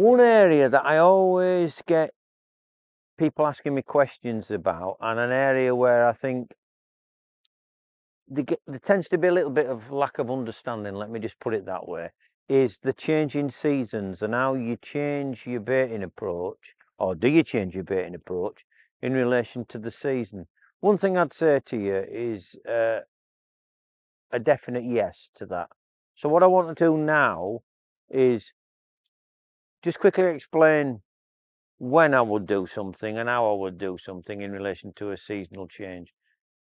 One area that I always get people asking me questions about, and an area where I think there tends to be a little bit of lack of understanding, let me just put it that way, is the changing seasons and how you change your baiting approach, or do you change your baiting approach in relation to the season? One thing I'd say to you is a definite yes to that. So what I want to do now is just quickly explain when I would do something and how I would do something in relation to a seasonal change.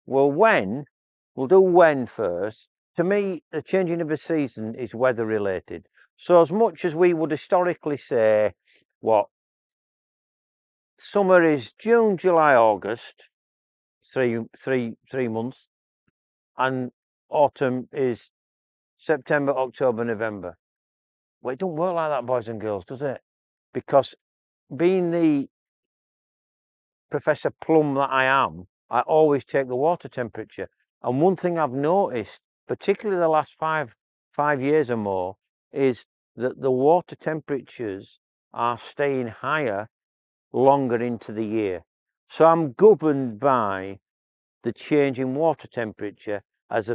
Well, we'll do when first. To me, the changing of a season is weather related. So as much as we would historically say, what, summer is June, July, August, three months, and autumn is September, October, November. Well, it don't work like that, boys and girls, does it? Because being the Professor Plum that I am, I always take the water temperature. And one thing I've noticed, particularly the last five years or more, is that the water temperatures are staying higher longer into the year. So I'm governed by the change in water temperature as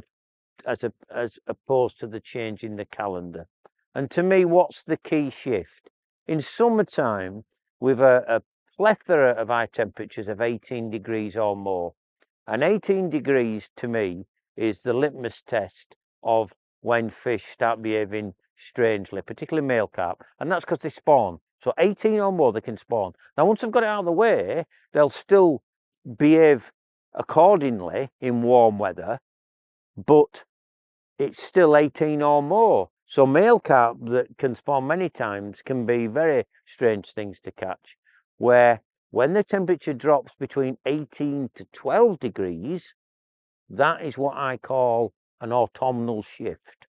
opposed to the change in the calendar. And to me, what's the key shift? In summertime, with a plethora of high temperatures of 18 degrees or more, and 18 degrees to me is the litmus test of when fish start behaving strangely, particularly male carp, and that's because they spawn. So 18 or more, they can spawn. Now, once they've got it out of the way, they'll still behave accordingly in warm weather, but it's still 18 or more. So male carp that can spawn many times can be very strange things to catch, where when the temperature drops between 18 to 12 degrees, that is what I call an autumnal shift.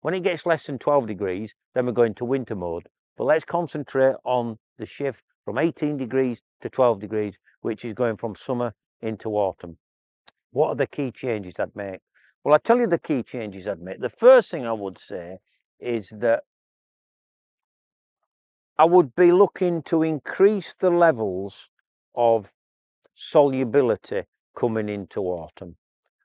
When it gets less than 12 degrees, then we're going to winter mode. But let's concentrate on the shift from 18 degrees to 12 degrees, which is going from summer into autumn. What are the key changes I'd make? Well, I'll tell you the key changes I'd make. The first thing I would say is that I would be looking to increase the levels of solubility coming into autumn.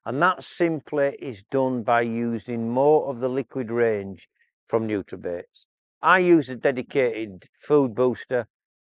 And that simply is done by using more of the liquid range from Nutrabaits. I use a dedicated food booster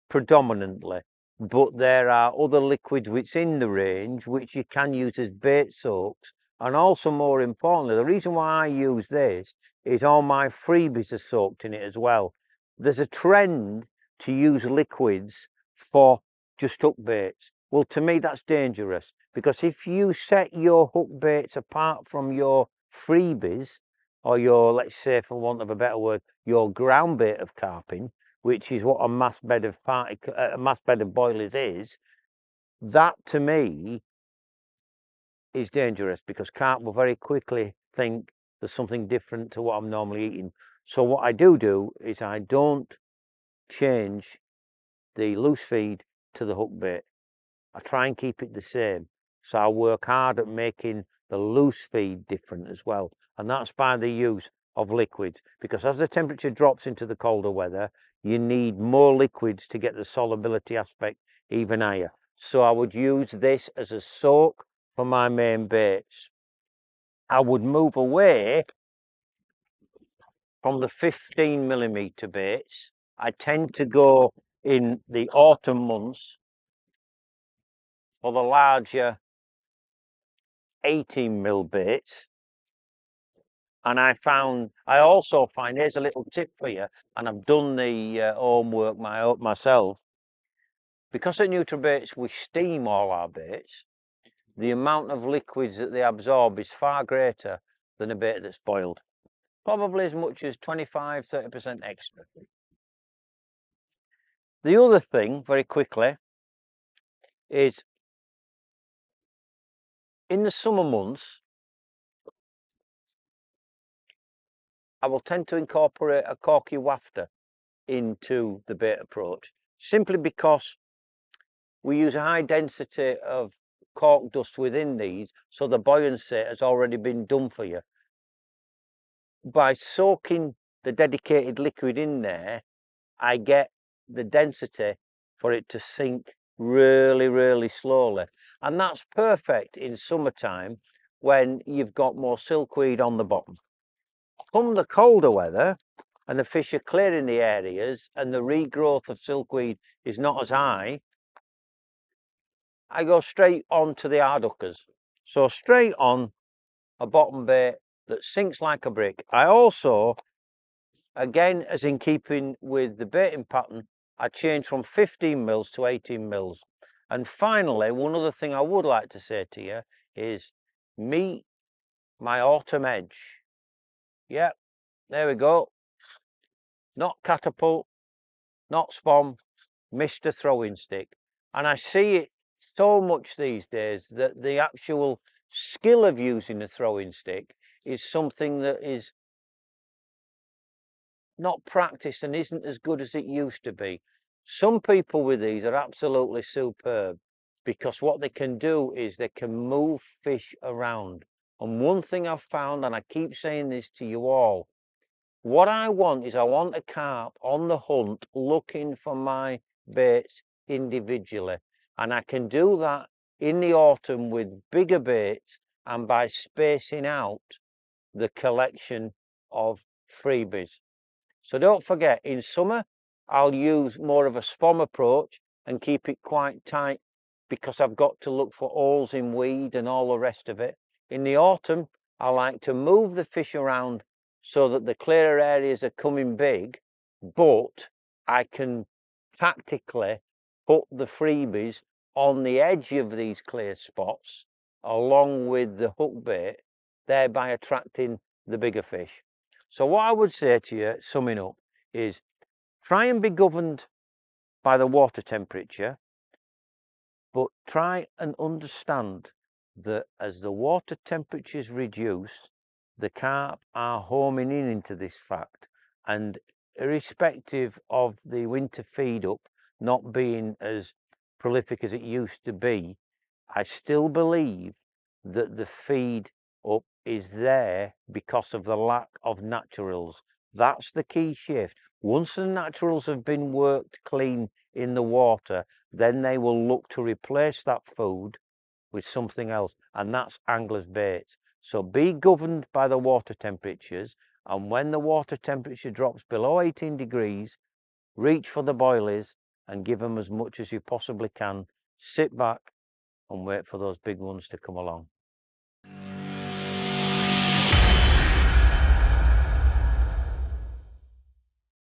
predominantly, but there are other liquids within the range which you can use as bait soaks. And also, more importantly, the reason why I use this is all my freebies are soaked in it as well. There's a trend to use liquids for just hook baits. Well, to me, that's dangerous, because if you set your hook baits apart from your freebies, or your, let's say, for want of a better word, your ground bait of carping, which is what a mass bed of boilies is, that to me is dangerous, because carp will very quickly think there's something different to what I'm normally eating. So what I do is I don't change the loose feed to the hook bait. I try and keep it the same. So I work hard at making the loose feed different as well. And that's by the use of liquids, because as the temperature drops into the colder weather, you need more liquids to get the solubility aspect even higher. So I would use this as a soak for my main baits. I would move away from the 15mm baits. I tend to go in the autumn months for the larger 18mm baits. And I also find, here's a little tip for you, and I've done the homework myself. Because at Nutrabaits we steam all our baits, the amount of liquids that they absorb is far greater than a bait that's boiled. Probably as much as 25–30% extra. The other thing, very quickly, is in the summer months, I will tend to incorporate a corky wafter into the bait approach, simply because we use a high density of cork dust within these, so the buoyancy has already been done for you. By soaking the dedicated liquid in there, I get the density for it to sink really, really slowly. And that's perfect in summertime when you've got more silkweed on the bottom. Come the colder weather and the fish are clearing the areas and the regrowth of silkweed is not as high, I go straight on to the hardhookers. So straight on a bottom bait that sinks like a brick. I also, again, as in keeping with the baiting pattern, I changed from 15 mils to 18 mils. And finally, one other thing I would like to say to you is meet my autumn edge. Yep, there we go. Not catapult, not spom, Mr. Throwing Stick. And I see it so much these days that the actual skill of using a throwing stick is something that is not practiced and isn't as good as it used to be. Some people with these are absolutely superb because what they can do is they can move fish around. And one thing I've found, and I keep saying this to you all, what I want is I want a carp on the hunt looking for my baits individually. And I can do that in the autumn with bigger baits and by spacing out the collection of freebies. So don't forget, in summer, I'll use more of a spom approach and keep it quite tight because I've got to look for holes in weed and all the rest of it. In the autumn, I like to move the fish around so that the clearer areas are coming big, but I can tactically put the freebies on the edge of these clear spots along with the hook bait, thereby attracting the bigger fish. So what I would say to you, summing up, is try and be governed by the water temperature, but try and understand that as the water temperatures reduce, the carp are homing in into this fact. And irrespective of the winter feed up not being as prolific as it used to be, I still believe that the feed up is there because of the lack of naturals. That's the key shift. Once the naturals have been worked clean in the water, then they will look to replace that food with something else, and that's anglers' baits. So be governed by the water temperatures, and when the water temperature drops below 18 degrees, reach for the boilies and give them as much as you possibly can. Sit back and wait for those big ones to come along.